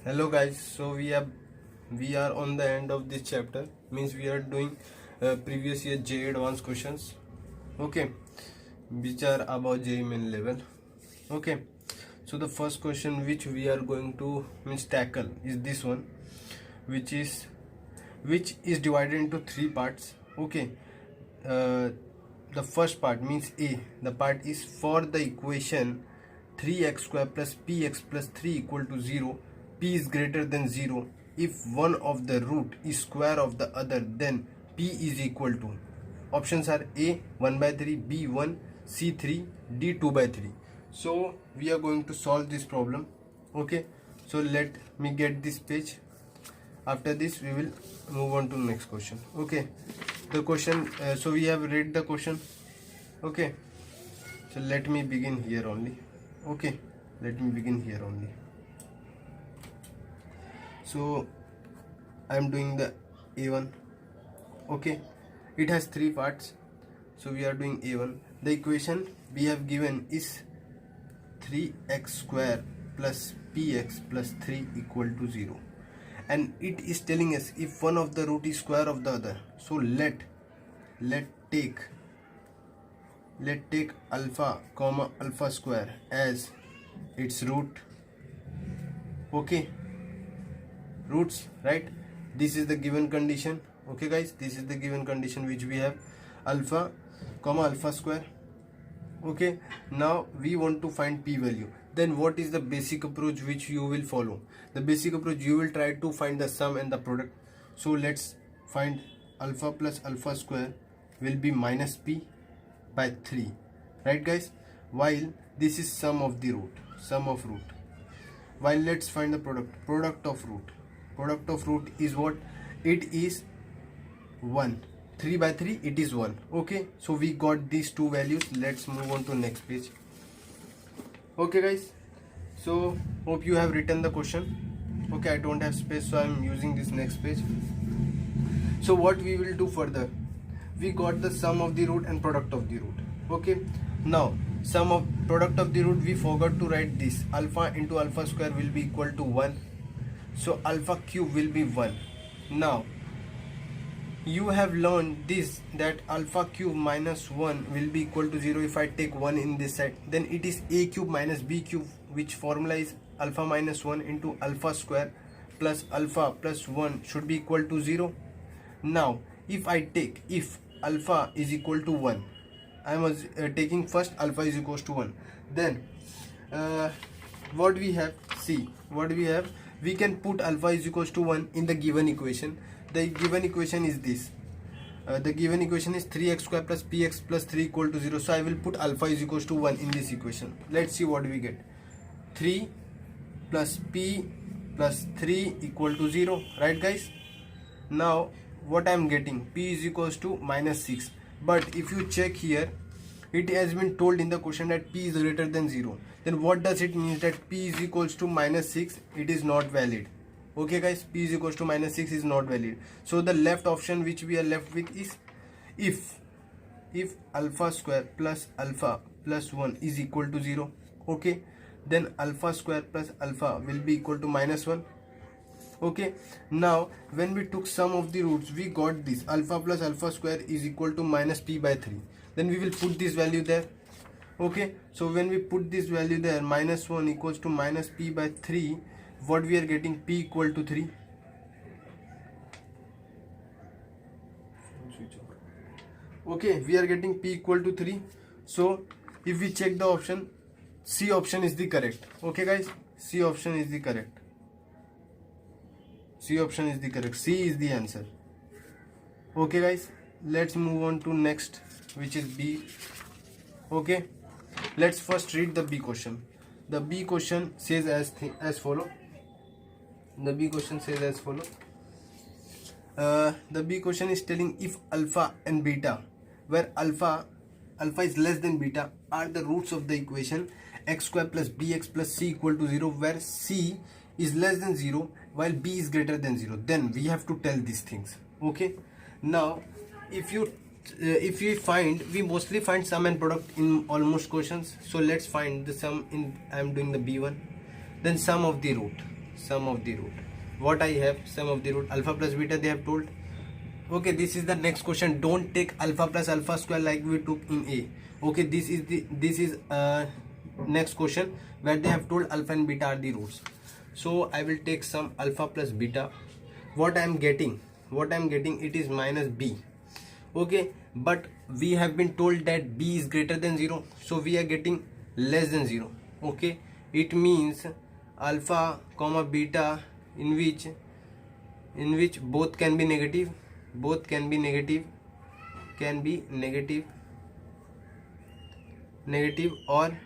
Hello guys, so we are on the end of this chapter, means we are doing previous year JEE advanced questions, okay, which are about JEE main level. Okay, so the first question which we are going to tackle is this one, which is divided into three parts. Okay, the first part means A. The part is for the equation 3x square plus px plus 3 equal to 0, p is greater than 0 if one of the root is square of the other, then p is equal to. Options are A 1 by 3, B 1, C 3, D 2 by 3. So we are going to solve this problem. Okay, so let me get this page. After this we will move on to next question. Okay, the question, so we have read the question. Okay, so let me begin here only. Okay, let me begin here only. So I am doing the A1. Okay, it has three parts, so we are doing A1. The equation we have given is 3x square plus px plus 3 equal to 0, and it is telling us if one of the root is square of the other. So let take alpha comma alpha square as its root. Okay, roots, right? This is the given condition. Okay guys, this is the given condition which we have, alpha comma alpha square. Okay, now we want to find p value. Then what is the basic approach which you will follow? The basic approach, you will try to find the sum and the product. So let's find alpha plus alpha square will be minus p by 3, right guys? While this is sum of the root, sum of root. While let's find the product of root. Product of root is what? It is 1. 3 by 3, it is 1. Okay, so we got these two values. Let's move on to next page. Okay guys, so hope you have written the question. Okay, I don't have space, so I'm using this next page. So what we will do further, we got the sum of the root and product of the root. Okay, now sum of product of the root, we forgot to write this. Alpha into alpha square will be equal to 1, so alpha cube will be 1. Now you have learned this, that alpha cube minus 1 will be equal to 0 if I take 1 in this side. Then it is a cube minus b cube, which formula is alpha minus 1 into alpha square plus alpha plus 1 should be equal to 0. Now if alpha is equal to 1, I was taking first alpha is equals to 1. Then what we have, see what we have, we can put alpha is equals to 1 in the given equation. The given equation is this. The given equation is 3x square plus px plus 3 equal to 0. So I will put alpha is equals to 1 in this equation. Let's see what we get. 3 plus p plus 3 equal to 0, right guys? Now what I am getting, p is equals to minus 6. But if you check here, it has been told in the question that p is greater than 0. Then what does it mean? That p is equals to minus 6, it is not valid. Okay guys, p is equals to minus 6 is not valid. So the left option which we are left with is if alpha square plus alpha plus 1 is equal to 0. Okay, then alpha square plus alpha will be equal to minus 1. Okay, now when we took sum of the roots, we got this alpha plus alpha square is equal to minus p by 3. Then we will put this value there. Okay, so when we put this value there, minus 1 equals to minus p by 3, what we are getting, p equal to 3. Okay, we are getting p equal to 3. So if we check the option, C option is the correct. Okay guys, C option is the correct. C option is the correct. C is the answer. Okay guys, let's move on to next, which is B. Okay, let's first read the B question. The B question says as follow. The B question says as follow. The B question is telling if alpha and beta, where alpha is less than beta, are the roots of the equation x square plus bx plus c equal to 0, where c is less than 0 while b is greater than 0, then we have to tell these things. Okay, now if we find, we mostly find sum and product in almost questions. So let's find the sum in, I am doing the B1. Then sum of the root. sum of the root. What I have? Sum of the root. Alpha plus beta they have told. Okay, this is the next question. Don't take alpha plus alpha square like we took in A. Okay, this is next question where they have told alpha and beta are the roots. So I will take some alpha plus beta. What I am getting? It is minus b. Okay, but we have been told that b is greater than 0, so we are getting less than 0. Okay, it means alpha comma beta in which both can be negative, negative or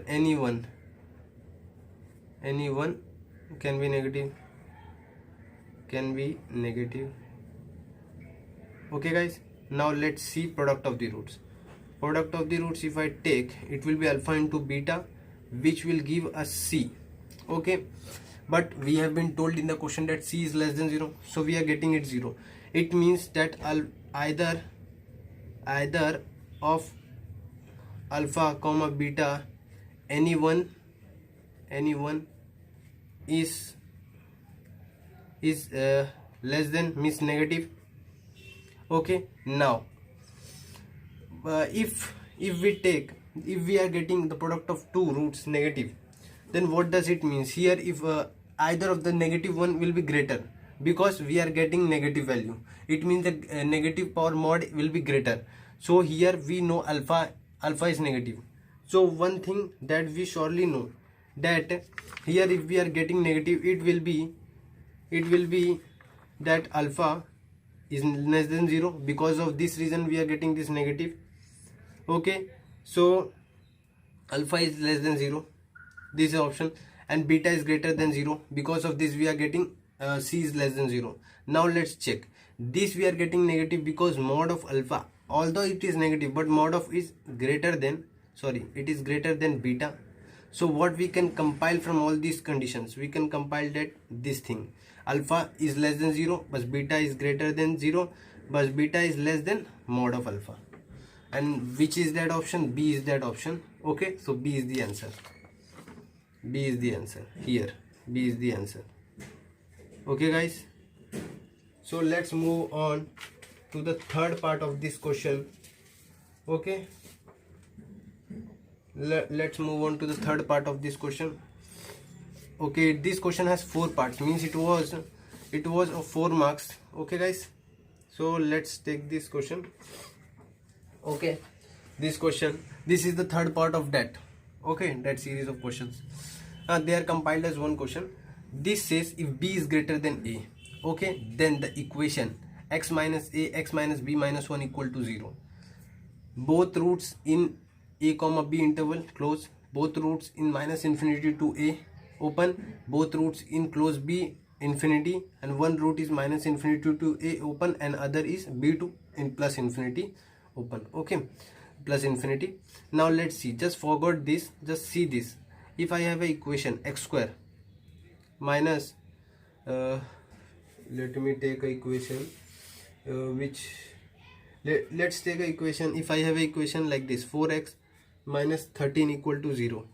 anyone can be negative. Okay guys, now let's see product of the roots. If I take, it will be alpha into beta, which will give us c. Okay, but we have been told in the question that c is less than 0, so we are getting it 0. It means that either of alpha comma beta, anyone is less than, means negative. Okay, now if we are getting the product of two roots negative, then what does it mean here? If either of the negative one will be greater, because we are getting negative value, it means the negative power mod will be greater. So here we know alpha is negative. So one thing that we surely know, that here if we are getting negative, it will be that alpha is less than 0. Because of this reason we are getting this negative. Okay, so alpha is less than 0, this is option, and beta is greater than 0. Because of this we are getting c is less than 0. Now let's check this. We are getting negative because mod of alpha, although it is negative, but mod of is greater than, it is greater than beta. So what we can compile from all these conditions? We can compile that this thing, alpha is less than 0 but beta is greater than 0, but beta is less than mod of alpha. And which is that option? B is that option. Okay, so B is the answer. Here B is the answer. Okay guys, so let's move on to the third part of this question. Okay, let's move on to the third part of this question. Okay, this question has 4 parts, means it was of 4 marks. Okay guys, so let's take this question. Okay, this is the third part of that. Okay, that series of questions. They are compiled as one question. This says if b is greater than a, okay, then the equation x minus a x minus b minus 1 equal to 0. Both roots in a comma b interval close, both roots in minus infinity to a open, both roots in close b infinity, and one root is minus infinity to a open and other is b to in plus infinity open. Okay, plus infinity. Now let's see, just forgot this, just see this. If I have a equation x square minus let me take a equation let's take a equation. If I have a equation like this, 4x minus 13 equal to 0.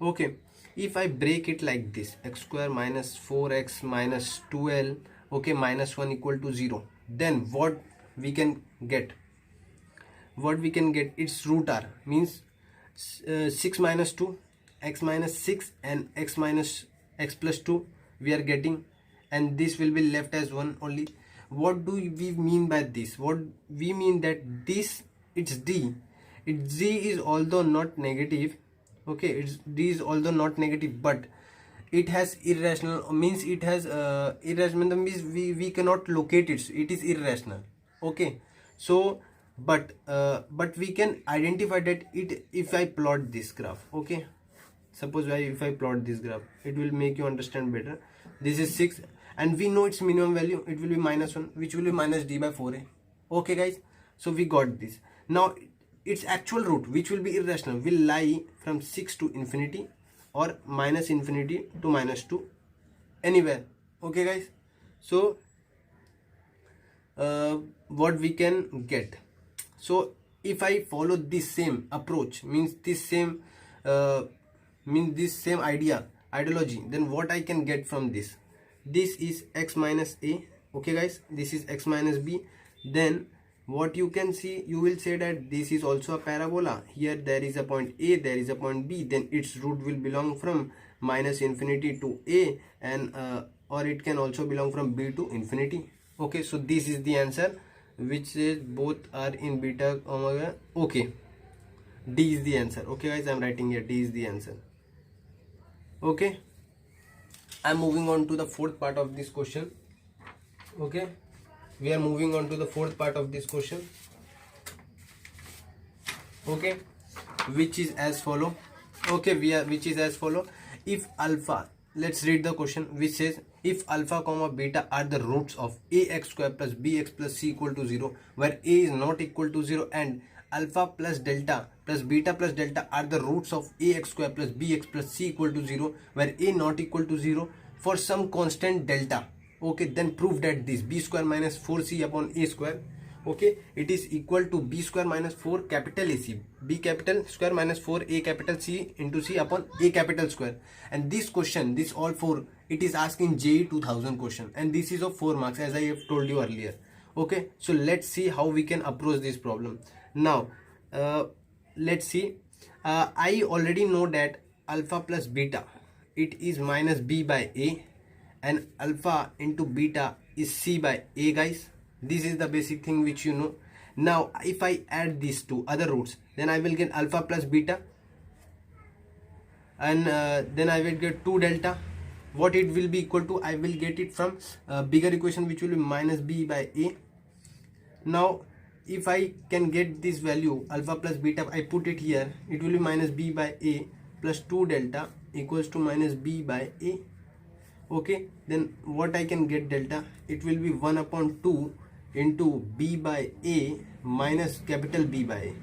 Okay, if I break it like this, x square minus 4x minus 12, okay, minus 1 equal to 0, then what we can get? Its root are, means 6 minus 2, x minus 6 and x minus x plus 2 we are getting, and this will be left as 1 only. What do we mean by this? What we mean that this, its d is although not negative. Okay, d is although not negative, but it has irrational, means it has irrational, means we cannot locate it, it is irrational. Okay, so but we can identify that it if I plot this graph. Okay, suppose if I plot this graph, it will make you understand better. This is 6 and we know its minimum value, it will be minus 1, which will be minus d by 4a. Okay guys, so we got this. Now its actual root, which will be irrational, will lie from 6 to infinity or minus infinity to minus 2, anywhere. Okay guys, so what we can get? So if I follow this same approach, means this same idea, ideology, then what I can get from this? This is x minus a. Okay guys, this is x minus b. Then what you can see, you will say that this is also a parabola. Here there is a point a, there is a point b, then its root will belong from minus infinity to a, and or it can also belong from b to infinity. Okay, so this is the answer, which is both are in beta omega. Okay, D is the answer. Okay guys, I'm writing here D is the answer. Okay, I'm moving on to the fourth part of this question. Okay, we are moving on to the fourth part of this question. Okay, which is as follow. Okay, which is as follow. If alpha, let's read the question, which says if alpha comma beta are the roots of ax square plus bx plus c equal to 0, where a is not equal to 0, and alpha plus delta plus beta plus delta are the roots of ax square plus bx plus c equal to 0, where a not equal to 0 for some constant delta. Okay, then prove that this b square minus 4c upon a square, okay, it is equal to b square minus 4 capital AC, b capital square minus 4 a capital C into c upon a capital square. And this question, this all four, it is asking JEE 2000 question, and this is of 4 marks, as I have told you earlier. Okay, so let's see how we can approach this problem. Now let's see. I already know that alpha plus beta, it is minus b by a, and alpha into beta is c by a, guys. This is the basic thing which you know. Now if I add these two other roots, then I will get alpha plus beta, and then I will get 2 delta. What it will be equal to, I will get it from bigger equation, which will be minus b by a. Now if I can get this value alpha plus beta, I put it here, it will be minus b by a plus 2 delta equals to minus b by a. Okay, then what I can get delta, it will be 1 upon 2 into b by a minus capital B by a.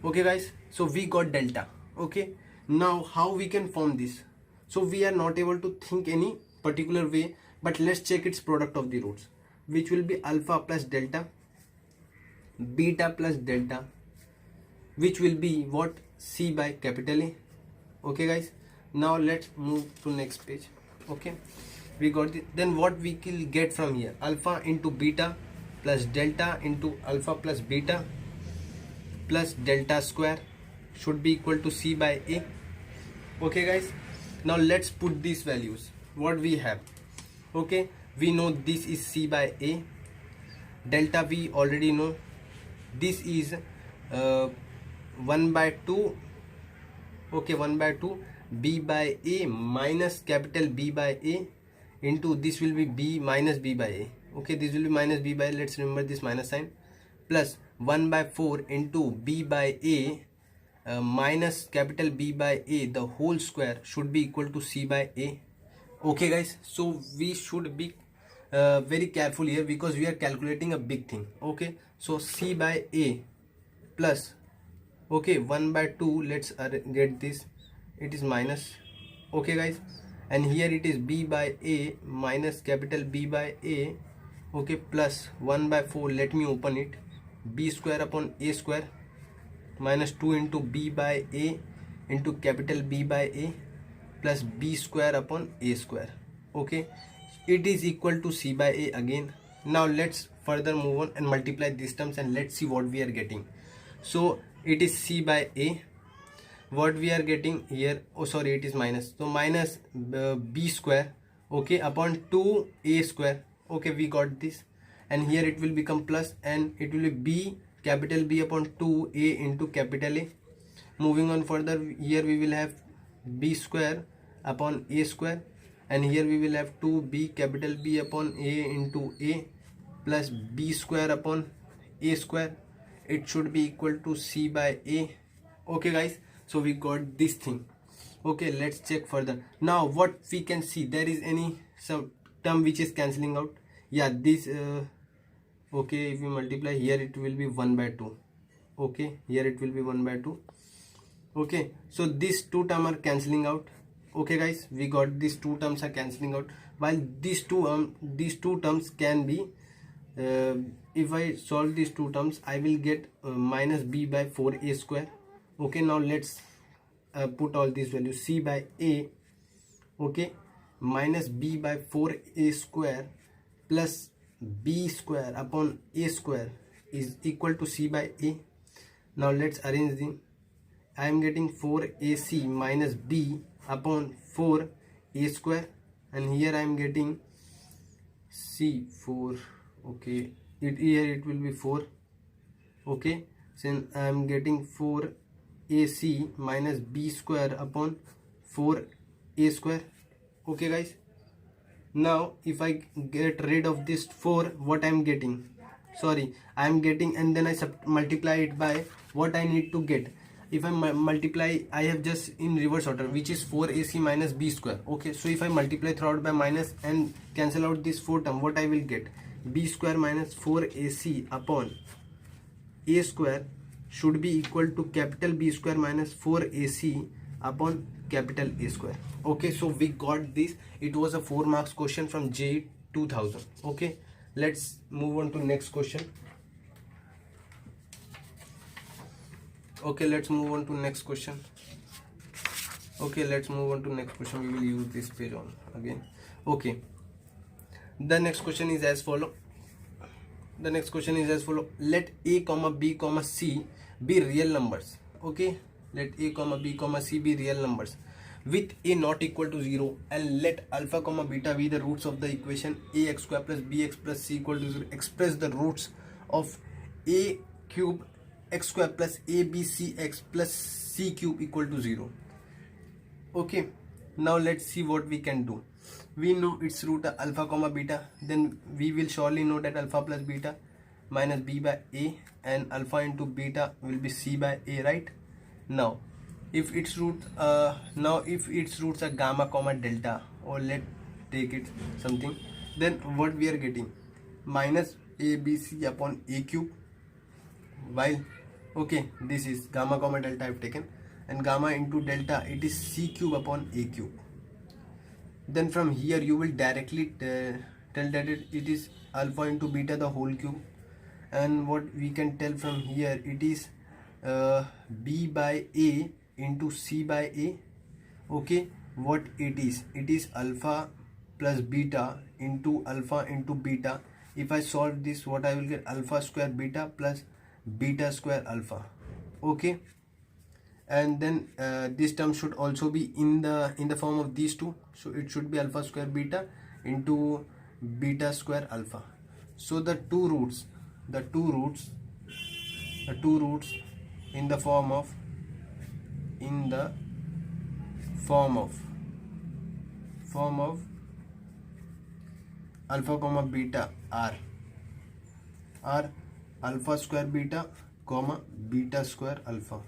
Okay guys, so we got delta. Okay, now how we can form this? So we are not able to think any particular way, but let's check its product of the roots, which will be alpha plus delta, beta plus delta, which will be what? C by capital A. Okay guys, now let's move to next page. Okay, we got it. Then what we will get from here, alpha into beta plus delta into alpha plus beta plus delta square should be equal to c by a. Okay guys, now let's put these values. What we have, okay, we know this is c by a, delta we already know, this is 1 by 2, okay, 1 by 2 b by a minus capital B by a into this will be b minus b by a. Okay, this will be minus b by a, let's remember this minus sign, plus 1 by 4 into b by a minus capital B by a, the whole square should be equal to c by a. Okay guys, so we should be very careful here, because we are calculating a big thing. Okay, so c by a plus, okay, 1 by 2, let's get this, it is minus. Okay guys, and here it is b by a minus capital B by a, okay, plus 1 by 4, let me open it, b square upon a square minus 2 into b by a into capital B by a plus b square upon a square. Okay, it is equal to c by a again. Now let's further move on and multiply these terms, and let's see what we are getting. So it is c by a, what we are getting here, oh sorry, it is minus, so minus b square, okay, upon 2a square. Okay, we got this, and here it will become plus, and it will be b capital B upon 2a into capital A. Moving on further, here we will have b square upon a square, and here we will have 2b capital B upon a into a plus b square upon a square. It should be equal to c by a. Okay guys, so we got this thing. Okay, let's check further. Now what we can see, there is any some term which is cancelling out. Yeah, this okay, if we multiply here, it will be 1 by 2. Okay, here it will be 1 by 2. Okay, so these two terms are cancelling out. Okay guys, we got these two terms are cancelling out, while these two terms can be if I solve these two terms, I will get minus b by 4a square. Okay, now let's put all these values, c by a okay, minus b by 4a square plus b square upon a square is equal to c by a. Now let's arrange them. I am getting 4ac minus b upon 4a square, and here I am getting c4, okay, here it will be 4, okay, since I am getting 4ac minus b square upon 4a square, okay guys. Now if I get rid of this 4, what I am getting, sorry, I am getting, and then I multiply it by what I need to get. If I multiply, I have just in reverse order, which is 4ac minus b square, okay. So if I multiply throughout by minus and cancel out this 4 term, what I will get, b square minus 4ac upon a square should be equal to capital B square minus 4ac upon capital A square, okay. So we got this. It was a 4 marks question from JEE 2000, okay. Let's move on to next question. Okay, let's move on to next question. Okay, let's move on to next question. We will use this page on again, okay. The next question is as follow. The next question is as follow. Let a comma b comma c be real numbers, okay. Let a comma b comma c be real numbers with a not equal to 0, and let alpha comma beta be the roots of the equation ax square plus bx plus c equal to 0. Express the roots of a cube x square plus abcx plus c cube equal to 0, okay. Now let's see what we can do. We know its root alpha comma beta, then we will surely know that alpha plus beta minus b by a, and alpha into beta will be c by a, right? Now if its roots are gamma comma delta, or let take it something, then what we are getting, minus abc upon a cube, while, okay, this is gamma comma delta I have taken, and gamma into delta, it is c cube upon a cube. Then from here you will directly tell that it is alpha into beta the whole cube, and what we can tell from here, it is b by a into c by a, okay. What it is alpha plus beta into alpha into beta. If I solve this, what I will get, alpha square beta plus beta square alpha, okay. And then this term should also be in the form of these two, so it should be alpha square beta into beta square alpha. So the two roots in the form of alpha comma beta are alpha square beta comma beta square alpha,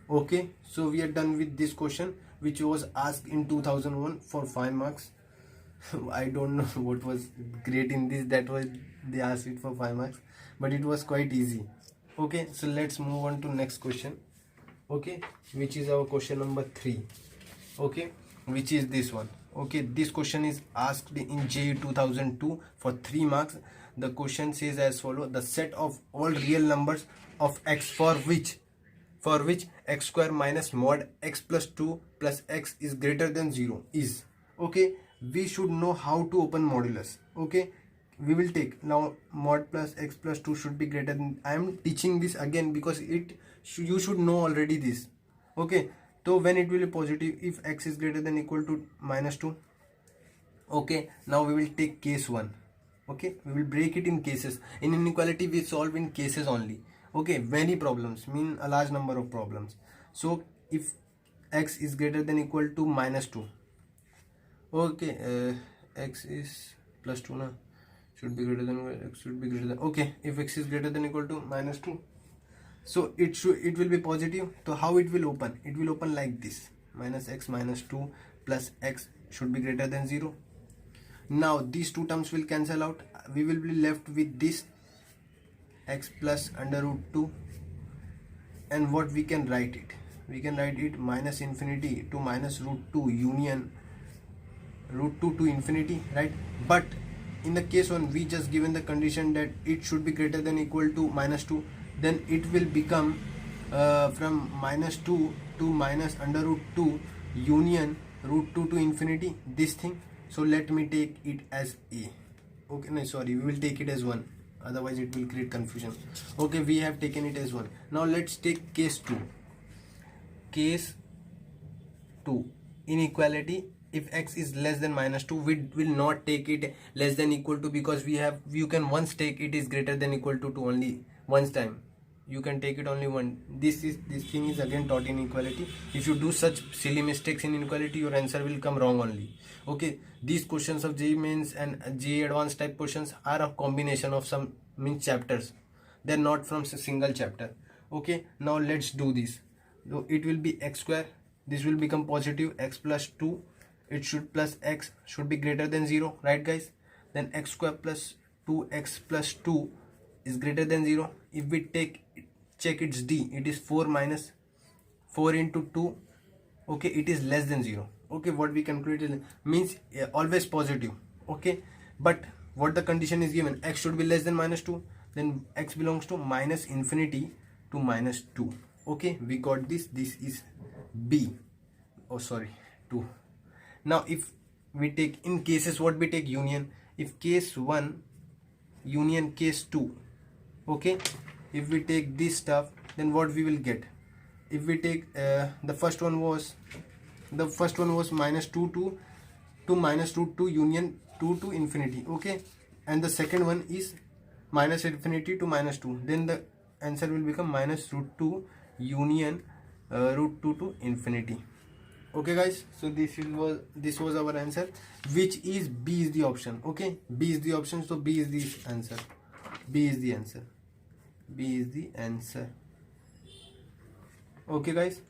okay. So we are done with this question, which was asked in 2001 for 5 marks. I don't know what was great in this, that was they asked it for 5 marks, but it was quite easy, okay. So let's move on to next question, okay, which is our question number 3, okay, which is this one, okay. This question is asked in JEE 2002 for 3 marks. The question says as follow: the set of all real numbers of x for which x square minus mod x plus 2 plus x is greater than 0 is, okay. We should know how to open modulus, okay. We will take now mod plus x plus 2 should be greater than, I am teaching this again because you should know already this, okay. So when it will be positive, if x is greater than equal to minus 2, okay. Now we will take case 1, okay. We will break it in cases. In inequality we solve in cases only, okay. Many problems mean a large number of problems. So if x is greater than equal to minus 2, okay, x is plus 2 now, should be greater than, x should be greater than, okay. If x is greater than equal to minus 2, so it will be positive. So how it will open? It will open like this, minus x minus 2 plus x should be greater than 0. Now these two terms will cancel out. We will be left with this x plus under root 2, and what we can write it? We can write it minus infinity to minus root 2 union root 2 to infinity, right? But in the case 1, we just given the condition that it should be greater than equal to minus 2, then it will become from minus 2 to minus under root 2 union root 2 to infinity, this thing. So let me take it as a. Okay, no, sorry, we will take it as 1, otherwise it will create confusion. Okay, we have taken it as 1. Now let's take case 2. Case 2, inequality. If x is less than minus 2, we will not take it less than equal to, because you can once take it is greater than equal to 2 only once time. You can take it only one. This thing is again taught in inequality. If you do such silly mistakes in inequality, your answer will come wrong only. Okay, these questions of JEE Mains and JEE Advanced type questions are a combination of some means chapters. They're not from a single chapter. Okay, now let's do this. So it will be x square. This will become positive x plus 2. It should plus x should be greater than 0, right guys? Then x square plus 2x plus 2 is greater than 0. If we check its d, it is 4 minus 4 into 2. Okay, it is less than 0. Okay, what we calculated means always positive. Okay, but what the condition is given, x should be less than minus 2, then x belongs to minus infinity to minus 2. Okay, we got this. This is b. Oh sorry, 2. Now if we take in cases, what we take union. If case 1 union case 2, okay, if we take this stuff, then what we will get? If we take the first one was minus 2 to minus root 2 union 2 to infinity. Okay, and the second one is minus infinity to minus 2, then the answer will become minus root 2 union root 2 to infinity. Okay guys, so this was our answer, which is B is the option. Okay, B is the option, so B is the answer. B is the answer. B is the answer. Okay guys,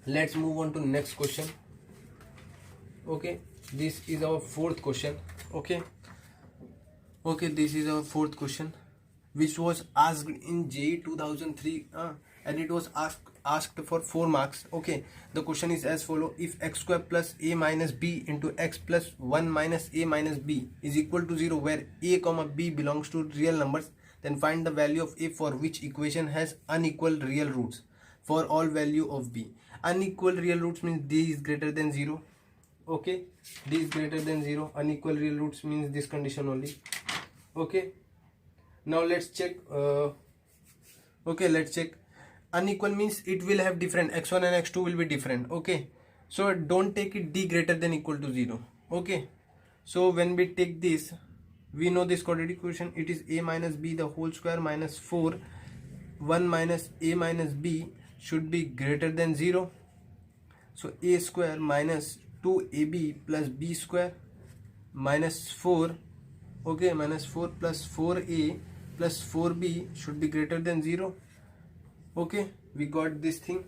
let's move on to next question. Okay, this is our fourth question. Okay, this is our fourth question, which was asked in JEE 2003, and it was asked for 4 marks. Okay, the question is as follow: if x square plus a minus b into x plus 1 minus a minus b is equal to 0, where a comma b belongs to real numbers, then find the value of a for which equation has unequal real roots for all value of b. Unequal real roots means d is greater than 0. Okay, d is greater than 0. Unequal real roots means this condition only. Okay, now let's check. Okay, let's check. Unequal means it will have different, x1 and x2 will be different. Okay, so don't take it d greater than equal to 0. Okay, so when we take this, we know this quadratic equation. It is a minus b the whole square minus 4 1 minus a minus b should be greater than 0. So a square minus 2ab plus b square minus 4. Okay, minus 4 plus 4a plus 4b should be greater than 0. Okay, we got this thing.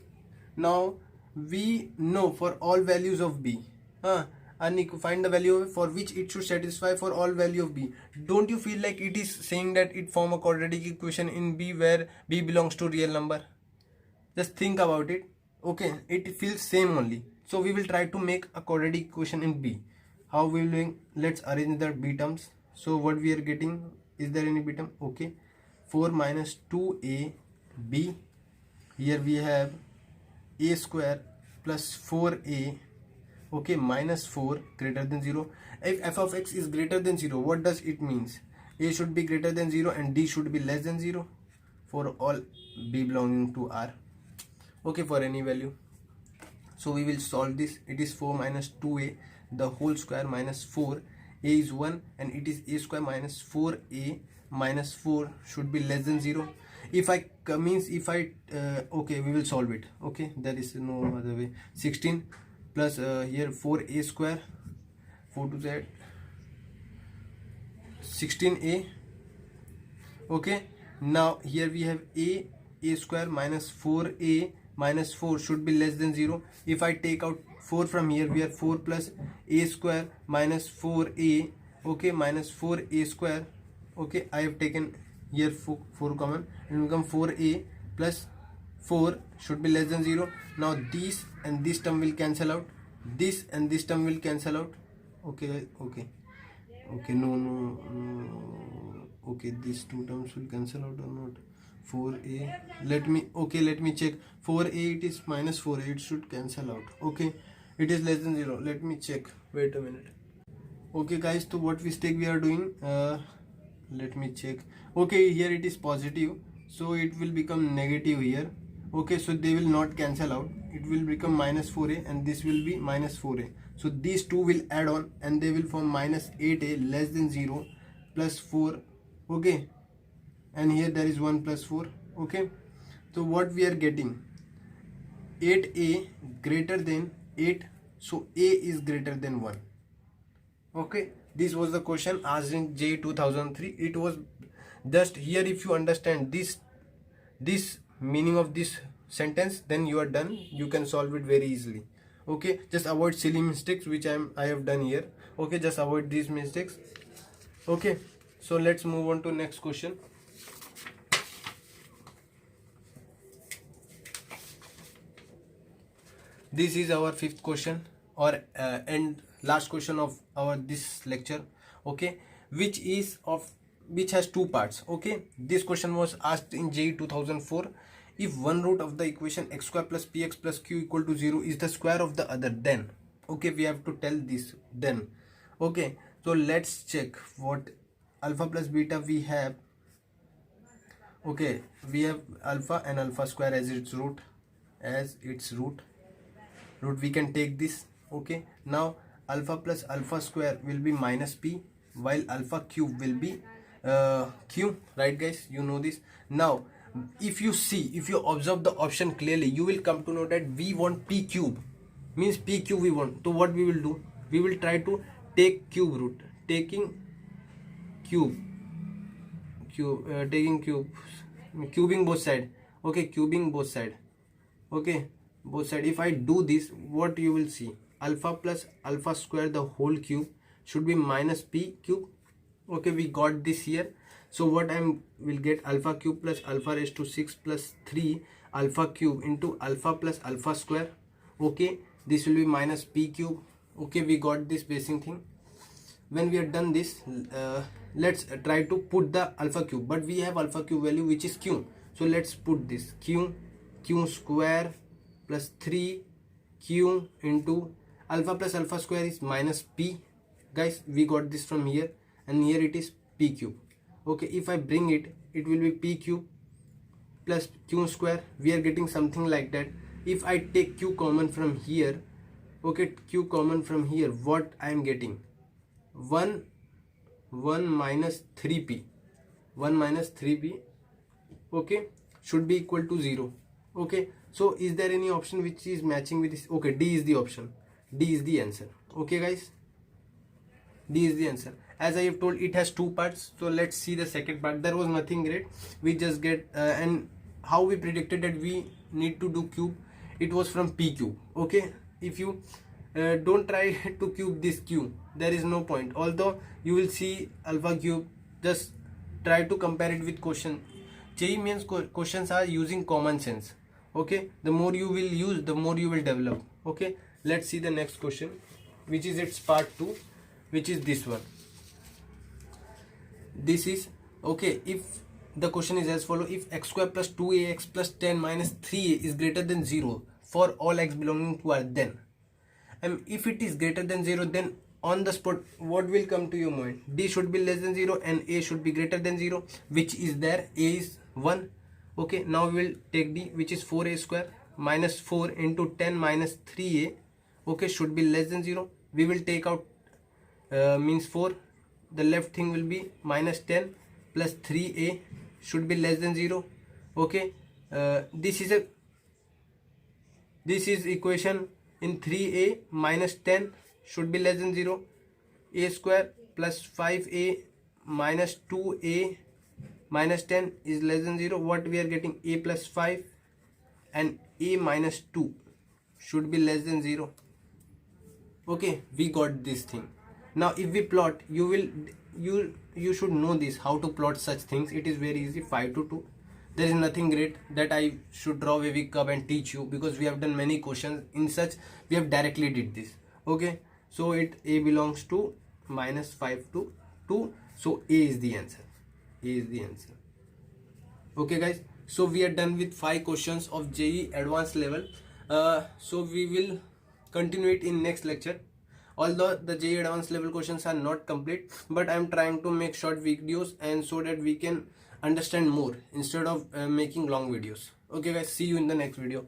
Now we know for all values of b, find the value for which it should satisfy for all value of b. Don't you feel like it is saying that it form a quadratic equation in b where b belongs to real number? Just think about it. Okay, it feels same only. So we will try to make a quadratic equation in b. How we will doing? Let's arrange the b terms. So what we are getting, is there any b term? Okay, 4 minus 2ab. Here we have a square plus 4a, okay, minus 4 greater than 0. If f of x is greater than 0, what does it means? A should be greater than 0 and d should be less than 0 for all b belonging to R. Okay, for any value. So we will solve this. It is 4 minus 2a the whole square minus 4. A is 1 and it is a square minus 4a minus 4 should be less than 0. If I okay, we will solve it. Okay, there is no other way. 16 plus here 4a square, 4 to z 16a. Okay, now here we have a square minus 4a minus 4 should be less than 0. If I take out 4 from here, we have 4 plus a square minus 4a, okay, minus 4a square. Okay, I have taken here 4 common and become 4a plus 4 should be less than 0. Now this and this term will cancel out, this and this term will cancel out. Okay, no, okay, these two terms will cancel out or not? 4a, let me check. 4a, it is minus 4a, it should cancel out. Okay, It is less than 0. Let me check. Wait a minute. Okay guys, so what mistake we are doing? Let me check. Okay, here it is positive, so it will become negative here. Okay, so they will not cancel out. It will become minus 4a and this will be minus 4a. So these two will add on and they will form minus 8a less than 0 plus 4. Okay, and here there is 1 plus 4. Okay, so what we are getting, 8a greater than 8, so a is greater than 1. Okay, this was the question asked in JEE 2003. It was just here. If you understand this meaning of this sentence, then you are done. You can solve it very easily. Okay, just avoid silly mistakes which I have done here. Okay, just avoid these mistakes. Okay, so let's move on to next question. This is our fifth question or and last question of our this lecture. Okay, which has two parts. Okay, this question was asked in JEE 2004. If one root of the equation x square plus px plus q equal to 0 is the square of the other, then okay, we have to tell this then. Okay, so let's check what alpha plus beta we have. Okay, we have alpha and alpha square as its root, we can take this. Okay, now alpha plus alpha square will be minus p, while alpha cube will be q, right guys? You know this. Now if you observe the option clearly, you will come to know that we want p cube, means p cube we want. So what we will do, we will try to take cube root, taking cubing both side. Okay, cubing both side. Okay, both side. If I do this, what you will see, alpha plus alpha square the whole cube should be minus p cube. Okay, we got this here. So what I will get, alpha cube plus alpha raised to 6 plus 3 alpha cube into alpha plus alpha square. Okay, this will be minus p cube. Okay, we got this basic thing. When we are done this, let's try to put the alpha cube, but we have alpha cube value which is q. So let's put this q square plus 3q into alpha plus alpha square is minus p. Guys, we got this from here, and here it is p cube. Okay, if I bring it, it will be p cube plus q square. We are getting something like that. If I take q common from here, okay, q common from here, what I am getting, 1 minus 3p, okay, should be equal to 0. Okay, so is there any option which is matching with this? Okay, D is the option, D is the answer. Okay guys, D is the answer. As I have told, it has two parts. So let's see the second part. There was nothing great, we just get and how we predicted that we need to do cube, it was from p cube. Okay, if you don't try to cube this cube, there is no point. Although you will see alpha cube, just try to compare it with question. JEE means questions are using common sense. Okay, the more you will use, the more you will develop. Okay, let's see the next question, which is its part 2, which is this one. This is okay. If the question is as follow: if x square plus 2ax plus 10 minus 3a is greater than 0 for all x belonging to R, then and if it is greater than 0, then on the spot what will come to your mind? D should be less than 0 and a should be greater than 0, which is there. A is 1. Okay, now we will take D, which is 4a square minus 4 into 10 minus 3a, okay, should be less than 0. We will take out means 4, the left thing will be minus 10 plus 3a should be less than 0. Okay, this is equation in 3a minus 10 should be less than 0. A square plus 5a minus 2a minus 10 is less than 0. What we are getting, a plus 5 and a minus 2 should be less than 0. Okay, we got this thing. Now if we plot, you should know this, how to plot such things. It is very easy, 5 to 2. There is nothing great that I should draw Wavy curve and teach you, because we have done many questions in such, we have directly did this. Okay, so a belongs to minus 5 to 2, so a is the answer. Okay guys, so we are done with 5 questions of JEE advanced level. So we will continue it in next lecture. Although the JEE advanced level questions are not complete, but I am trying to make short videos and so that we can understand more instead of making long videos. Okay guys, see you in the next video.